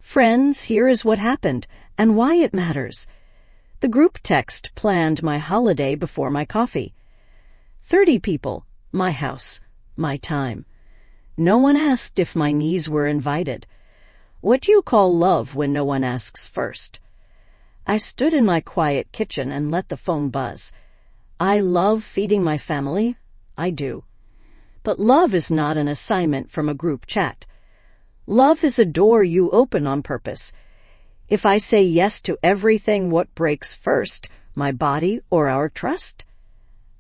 Friends, here is what happened and why it matters. The group text planned my holiday before my coffee. 30 people, my house, my time. No one asked if my niece were invited. What do you call love when no one asks first? I stood in my quiet kitchen and let the phone buzz. I love feeding my family. I do. But love is not an assignment from a group chat. Love is a door you open on purpose. If I say yes to everything, what breaks first, my body or our trust?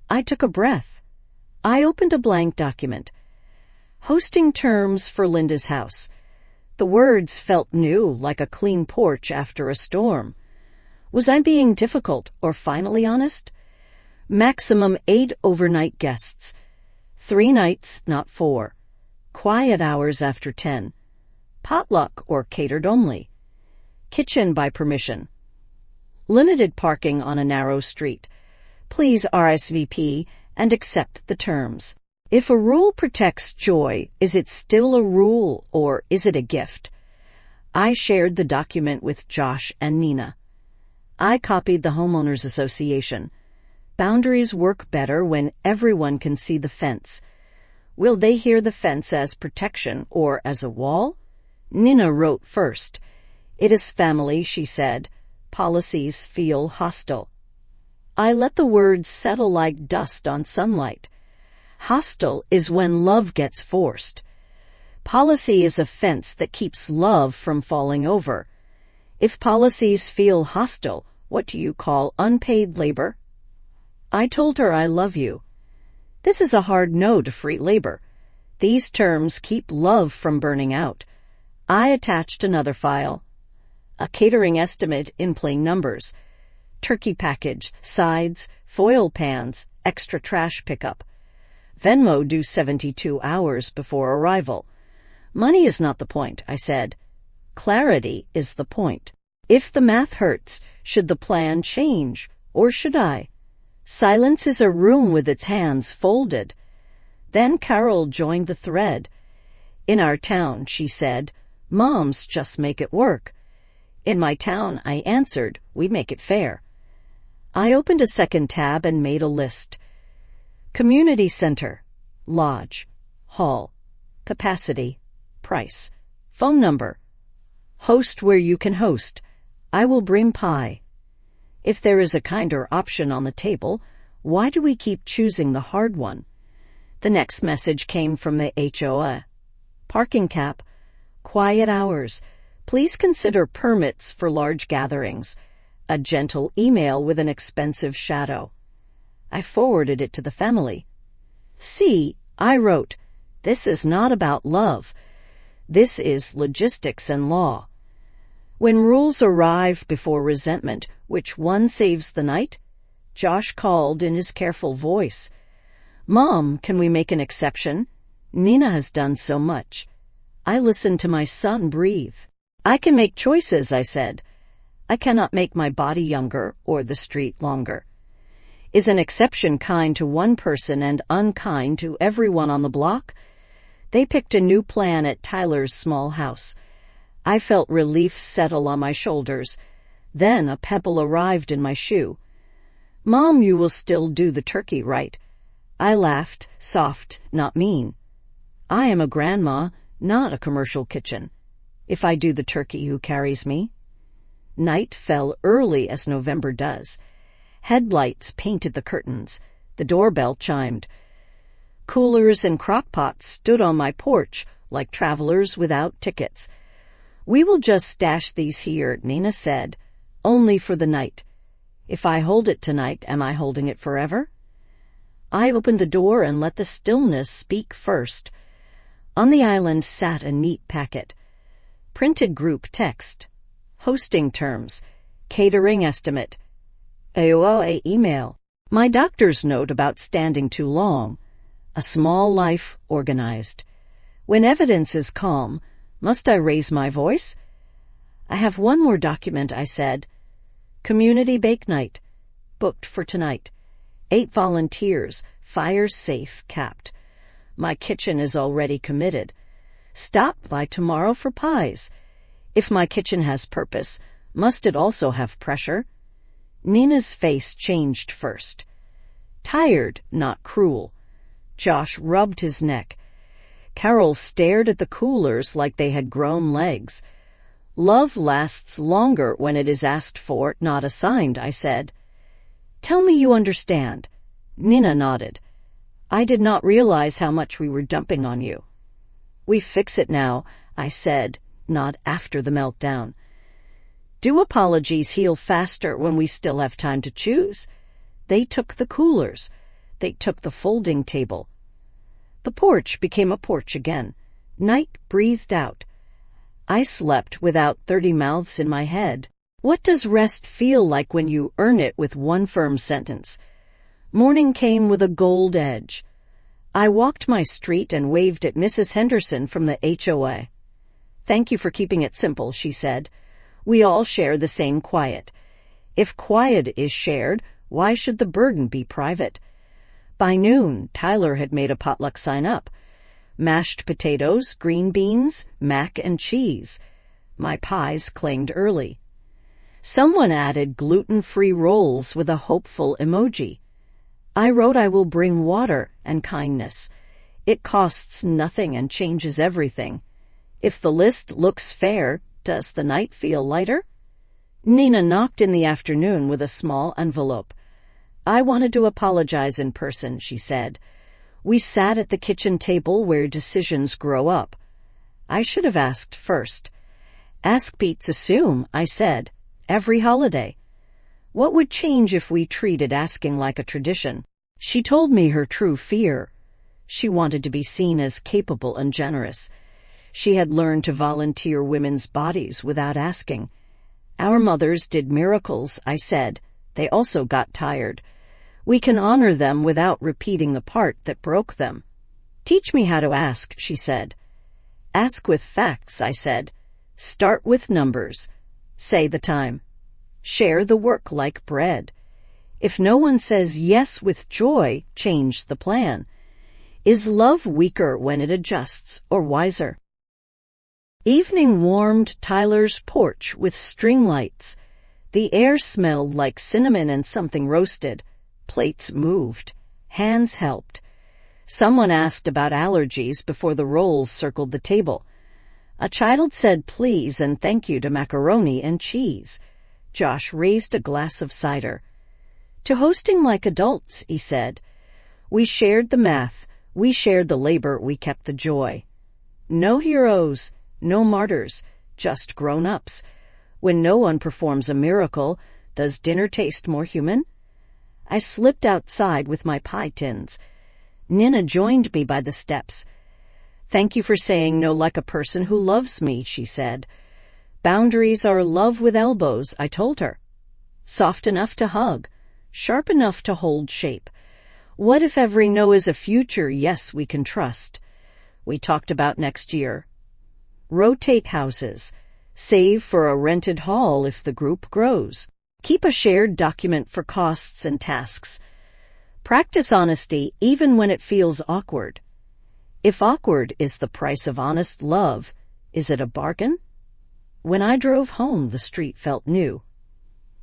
I took a breath. I opened a blank document. Hosting terms for Linda's house. The words felt new, like a clean porch after a storm. Was I being difficult or finally honest? Maximum 8 overnight guests. 3 nights, not 4. Quiet hours after 10. Potluck or catered only. Kitchen by permission. Limited parking on a narrow street. Please RSVP and accept the terms. If a rule protects joy, is it still a rule or is it a gift? I shared the document with Josh and Nina. I copied the Homeowners Association. Boundaries work better when everyone can see the fence. Will they hear the fence as protection or as a wall? Nina wrote first. It is family, she said. Policies feel hostile. I let the words settle like dust on sunlight. Hostile is when love gets forced. Policy is a fence that keeps love from falling over. If policies feel hostile, what do you call unpaid labor? I told her I love you. This is a hard no to free labor. These terms keep love from burning out. I attached another file. A catering estimate in plain numbers. Turkey package, sides, foil pans, extra trash pickup. Venmo due 72 hours before arrival. Money is not the point, I said. Clarity is the point. If the math hurts, should the plan change, or should I? Silence is a room with its hands folded. Then Carol joined the thread. In our town, she said, moms just make it work. In my town, I answered, we make it fair. I opened a second tab and made a list. Community center, lodge, hall, capacity, price, phone number. Host where you can host. I will bring pie. If there is a kinder option on the table, why do we keep choosing the hard one? The next message came from the HOA. Parking cap, quiet hours. Please consider permits for large gatherings. A gentle email with an expensive shadow. I forwarded it to the family. See, I wrote, this is not about love. This is logistics and law. When rules arrive before resentment, which one saves the night? Josh called in his careful voice. Mom, can we make an exception? Nina has done so much. I listened to my son breathe. I can make choices, I said. I cannot make my body younger or the street longer. Is an exception kind to one person and unkind to everyone on the block? They picked a new plan at Tyler's small house. I felt relief settle on my shoulders. Then a pebble arrived in my shoe. Mom, you will still do the turkey, right? I laughed, soft, not mean. I am a grandma, not a commercial kitchen. If I do the turkey, who carries me? Night fell early as November does. Headlights painted the curtains. The doorbell chimed. Coolers and crockpots stood on my porch like travelers without tickets. We will just stash these here, Nina said, only for the night. If I hold it tonight, am I holding it forever? I opened the door and let the stillness speak first. On the island sat a neat packet. Printed group text. Hosting terms. Catering estimate. AOA email. My doctor's note about standing too long. A small life organized. When evidence is calm, must I raise my voice? I have one more document, I said. Community bake night. Booked for tonight. 8 volunteers. Fire safe capped. My kitchen is already committed. Stop by tomorrow for pies. If my kitchen has purpose, must it also have pressure? Nina's face changed first. Tired, not cruel. Josh rubbed his neck. Carol stared at the coolers like they had grown legs. Love lasts longer when it is asked for, not assigned, I said. Tell me you understand. Nina nodded. I did not realize how much we were dumping on you. We fix it now, I said, not after the meltdown. Do apologies heal faster when we still have time to choose? They took the coolers. They took the folding table. The porch became a porch again. Night breathed out. I slept without 30 mouths in my head. What does rest feel like when you earn it with one firm sentence? Morning came with a gold edge. I walked my street and waved at Mrs. Henderson from the HOA. Thank you for keeping it simple, she said. We all share the same quiet. If quiet is shared, why should the burden be private? By noon, Tyler had made a potluck sign up. Mashed potatoes, green beans, mac and cheese. My pies claimed early. Someone added gluten-free rolls with a hopeful emoji. I wrote I will bring water and kindness. It costs nothing and changes everything. If the list looks fair, does the night feel lighter? Nina knocked in the afternoon with a small envelope. I wanted to apologize in person, she said. We sat at the kitchen table where decisions grow up. I should have asked first. Ask beats assume, I said. Every holiday. What would change if we treated asking like a tradition? She told me her true fear. She wanted to be seen as capable and generous. She had learned to volunteer women's bodies without asking. Our mothers did miracles, I said. They also got tired. We can honor them without repeating the part that broke them. Teach me how to ask, she said. Ask with facts, I said. Start with numbers. Say the time. Share the work like bread. If no one says yes with joy, change the plan. Is love weaker when it adjusts, or wiser? Evening warmed Tyler's porch with string lights. The air smelled like cinnamon and something roasted. Plates moved. Hands helped. Someone asked about allergies before the rolls circled the table. A child said please and thank you to macaroni and cheese. Josh raised a glass of cider. To hosting like adults, he said. We shared the math. We shared the labor. We kept the joy. No heroes, no martyrs, just grown-ups. When no one performs a miracle, does dinner taste more human? I slipped outside with my pie tins. Nina joined me by the steps. Thank you for saying no like a person who loves me, she said. Boundaries are love with elbows, I told her. Soft enough to hug, sharp enough to hold shape. What if every no is a future yes we can trust? We talked about next year. Rotate houses. Save for a rented hall if the group grows. Keep a shared document for costs and tasks. Practice honesty even when it feels awkward. If awkward is the price of honest love, is it a bargain? When I drove home, the street felt new.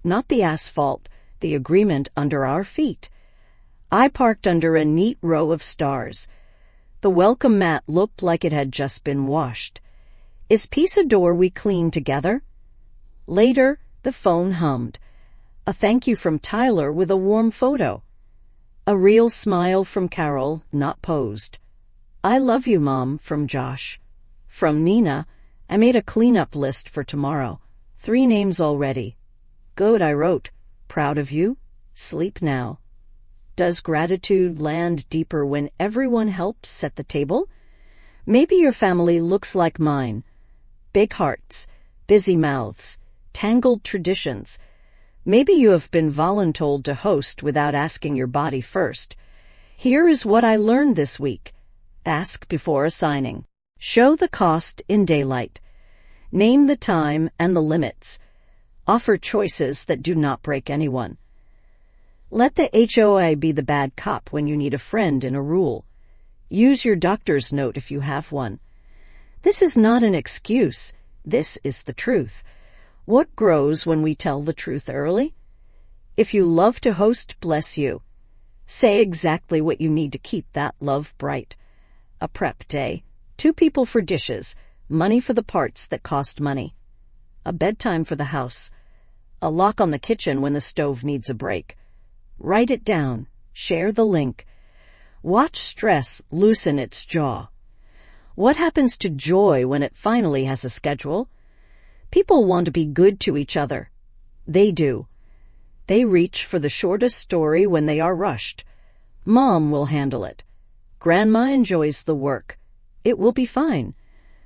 Not the asphalt, the agreement under our feet. I parked under a neat row of stars. The welcome mat looked like it had just been washed. Is peace a door we clean together? Later, the phone hummed. A thank you from Tyler with a warm photo. A real smile from Carol, not posed. I love you, Mom, from Josh. From Nina, I made a cleanup list for tomorrow. 3 names already. Good, I wrote. Proud of you. Sleep now. Does gratitude land deeper when everyone helped set the table? Maybe your family looks like mine. Big hearts, busy mouths, tangled traditions. Maybe you have been voluntold to host without asking your body first. Here is what I learned this week. Ask before assigning. Show the cost in daylight. Name the time and the limits. Offer choices that do not break anyone. Let the HOA be the bad cop when you need a friend in a rule. Use your doctor's note if you have one. This is not an excuse. This is the truth. What grows when we tell the truth early? If you love to host, bless you. Say exactly what you need to keep that love bright. A prep day, 2 people for dishes, money for the parts that cost money. A bedtime for the house. A lock on the kitchen when the stove needs a break. Write it down. Share the link. Watch stress loosen its jaw. What happens to joy when it finally has a schedule? People want to be good to each other. They do. They reach for the shortest story when they are rushed. Mom will handle it. Grandma enjoys the work. It will be fine.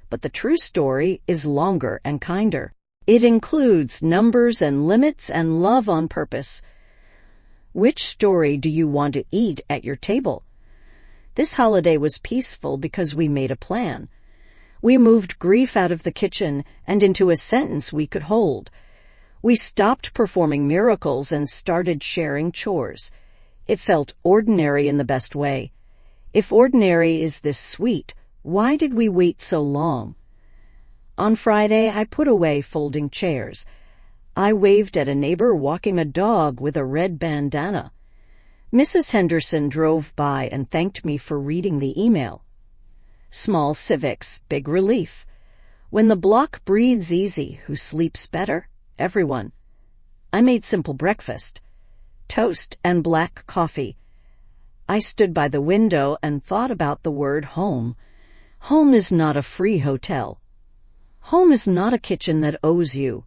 But the true story is longer and kinder. It includes numbers and limits and love on purpose. Which story do you want to eat at your table? This holiday was peaceful because we made a plan. We moved grief out of the kitchen and into a sentence we could hold. We stopped performing miracles and started sharing chores. It felt ordinary in the best way. If ordinary is this sweet, why did we wait so long? On Friday, I put away folding chairs. I waved at a neighbor walking a dog with a red bandana. Mrs. Henderson drove by and thanked me for reading the email. Small civics, big relief. When the block breathes easy, who sleeps better? Everyone. I made simple breakfast. Toast and black coffee. I stood by the window and thought about the word home. Home is not a free hotel. Home is not a kitchen that owes you.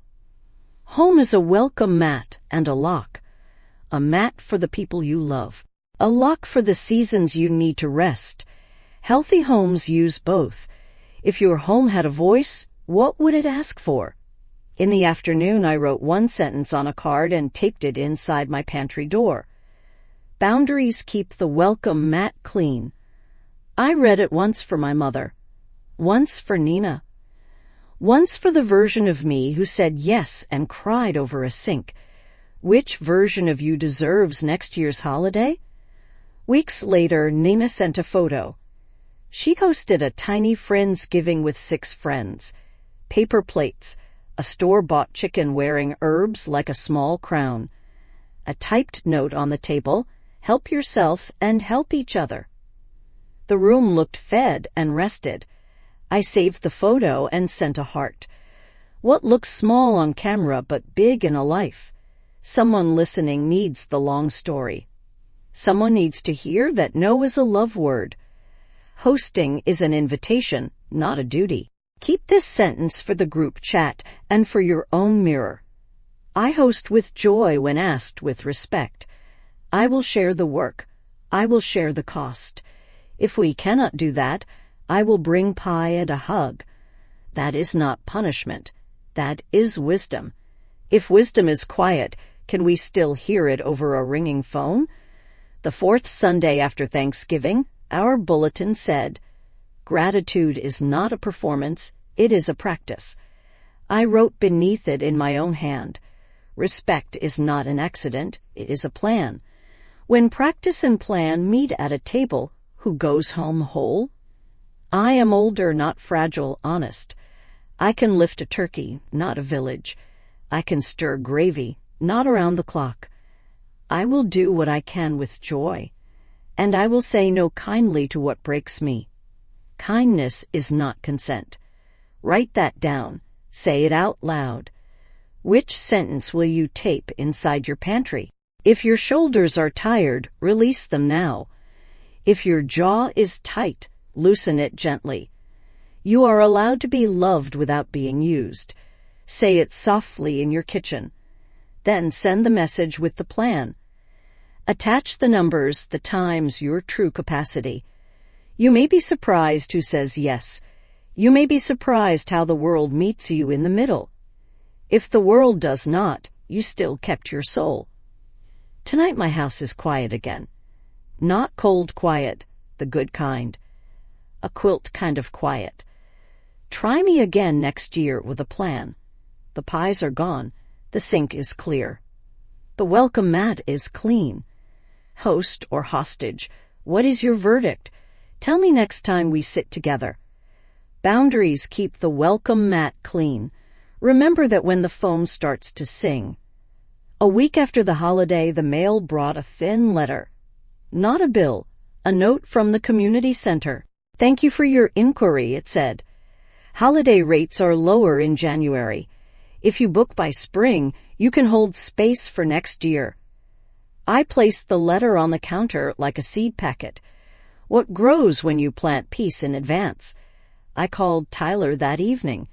Home is a welcome mat and a lock. A mat for the people you love. A lock for the seasons you need to rest. Healthy homes use both. If your home had a voice, what would it ask for? In the afternoon, I wrote 1 sentence on a card and taped it inside my pantry door. Boundaries keep the welcome mat clean. I read it once for my mother. Once for Nina. Once for the version of me who said yes and cried over a sink. Which version of you deserves next year's holiday? Weeks later, Nina sent a photo. She hosted a tiny Friendsgiving with 6 friends. Paper plates, a store-bought chicken wearing herbs like a small crown. A typed note on the table, help yourself and help each other. The room looked fed and rested. I saved the photo and sent a heart. What looks small on camera but big in a life? Someone listening needs the long story. Someone needs to hear that no is a love word. Hosting is an invitation, not a duty. Keep this sentence for the group chat and for your own mirror. I host with joy when asked with respect. I will share the work. I will share the cost. If we cannot do that, I will bring pie and a hug. That is not punishment. That is wisdom. If wisdom is quiet, can we still hear it over a ringing phone? The 4th Sunday after Thanksgiving, our bulletin said, gratitude is not a performance, it is a practice. I wrote beneath it in my own hand, respect is not an accident, it is a plan. When practice and plan meet at a table, who goes home whole? I am older, not fragile, honest. I can lift a turkey, not a village. I can stir gravy, not around the clock. I will do what I can with joy, and I will say no kindly to what breaks me. Kindness is not consent. Write that down. Say it out loud. Which sentence will you tape inside your pantry? If your shoulders are tired, release them now. If your jaw is tight, loosen it gently. You are allowed to be loved without being used. Say it softly in your kitchen. Then send the message with the plan. Attach the numbers, the times, your true capacity. You may be surprised who says yes. You may be surprised how the world meets you in the middle. If the world does not, you still kept your soul. Tonight my house is quiet again. Not cold quiet, the good kind. A quilt kind of quiet. Try me again next year with a plan. The pies are gone. The sink is clear. The welcome mat is clean. Host or hostage, what is your verdict? Tell me next time we sit together. Boundaries keep the welcome mat clean. Remember that when the foam starts to sing. A week after the holiday, the mail brought a thin letter. Not a bill, a note from the community center. Thank you for your inquiry, it said. Holiday rates are lower in January. If you book by spring, you can hold space for next year. I placed the letter on the counter like a seed packet. What grows when you plant peace in advance? I called Tyler that evening.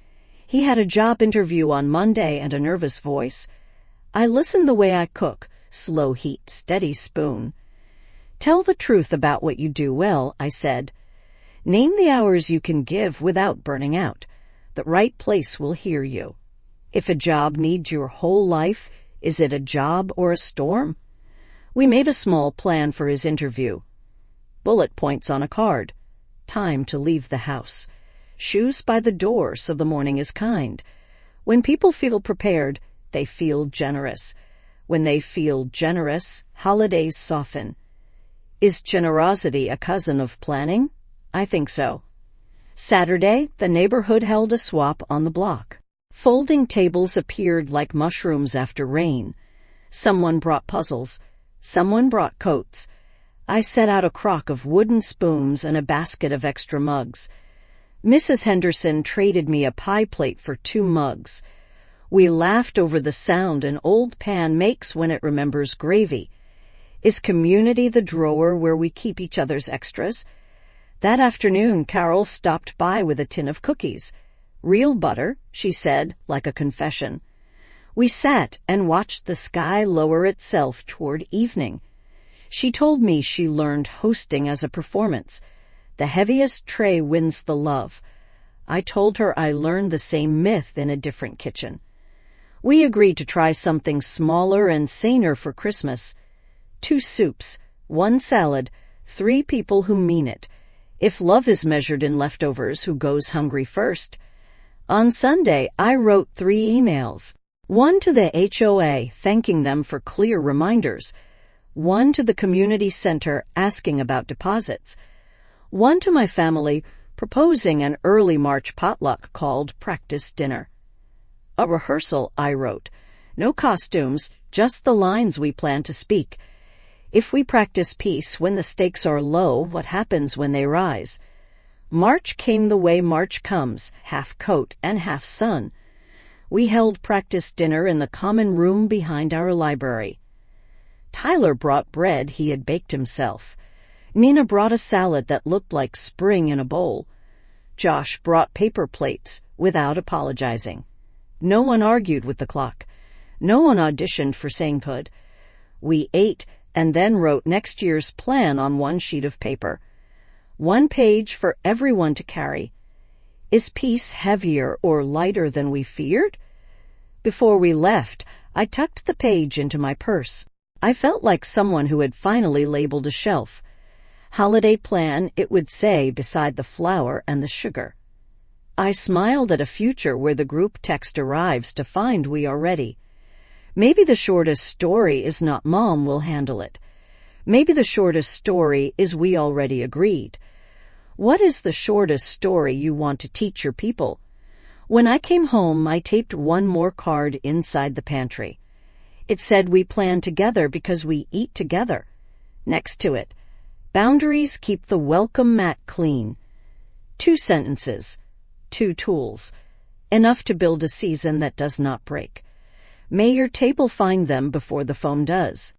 He had a job interview on Monday and a nervous voice. I listened the way I cook, slow heat, steady spoon. Tell the truth about what you do well, I said. Name the hours you can give without burning out. The right place will hear you. If a job needs your whole life, is it a job or a storm? We made a small plan for his interview. Bullet points on a card. Time to leave the house. Shoes by the door so the morning is kind. When people feel prepared, they feel generous. When they feel generous, holidays soften. Is generosity a cousin of planning? I think so. Saturday, the neighborhood held a swap on the block. Folding tables appeared like mushrooms after rain. Someone brought puzzles. Someone brought coats. I set out a crock of wooden spoons and a basket of extra mugs. Mrs. Henderson traded me a pie plate for 2 mugs. We laughed over the sound an old pan makes when it remembers gravy. Is community the drawer where we keep each other's extras? That afternoon, Carol stopped by with a tin of cookies. Real butter, she said, like a confession. We sat and watched the sky lower itself toward evening. She told me she learned hosting as a performance. The heaviest tray wins the love. I told her I learned the same myth in a different kitchen. We agreed to try something smaller and saner for Christmas. 2 soups, 1 salad, 3 people who mean it. If love is measured in leftovers, who goes hungry first? On Sunday, I wrote 3 emails. 1 to the HOA thanking them for clear reminders. 1 to the community center asking about deposits. 1 to my family proposing an early March potluck called practice dinner. A rehearsal, I wrote. No costumes, just the lines we plan to speak. If we practice peace when the stakes are low, what happens when they rise? March came the way March comes, half coat and half sun. We held practice dinner in the common room behind our library. Tyler brought bread he had baked himself. Nina brought a salad that looked like spring in a bowl. Josh brought paper plates without apologizing. No one argued with the clock. No one auditioned for sainthood. We ate and then wrote next year's plan on 1 sheet of paper. 1 page for everyone to carry. Is peace heavier or lighter than we feared? Before we left, I tucked the page into my purse. I felt like someone who had finally labeled a shelf. Holiday plan, it would say beside the flour and the sugar. I smiled at a future where the group text arrives to find we are ready. Maybe the shortest story is not Mom will handle it. Maybe the shortest story is we already agreed. What is the shortest story you want to teach your people? When I came home, I taped 1 more card inside the pantry. It said we plan together because we eat together. Next to it, boundaries keep the welcome mat clean. 2 sentences, 2 tools, enough to build a season that does not break. May your table find them before the foam does.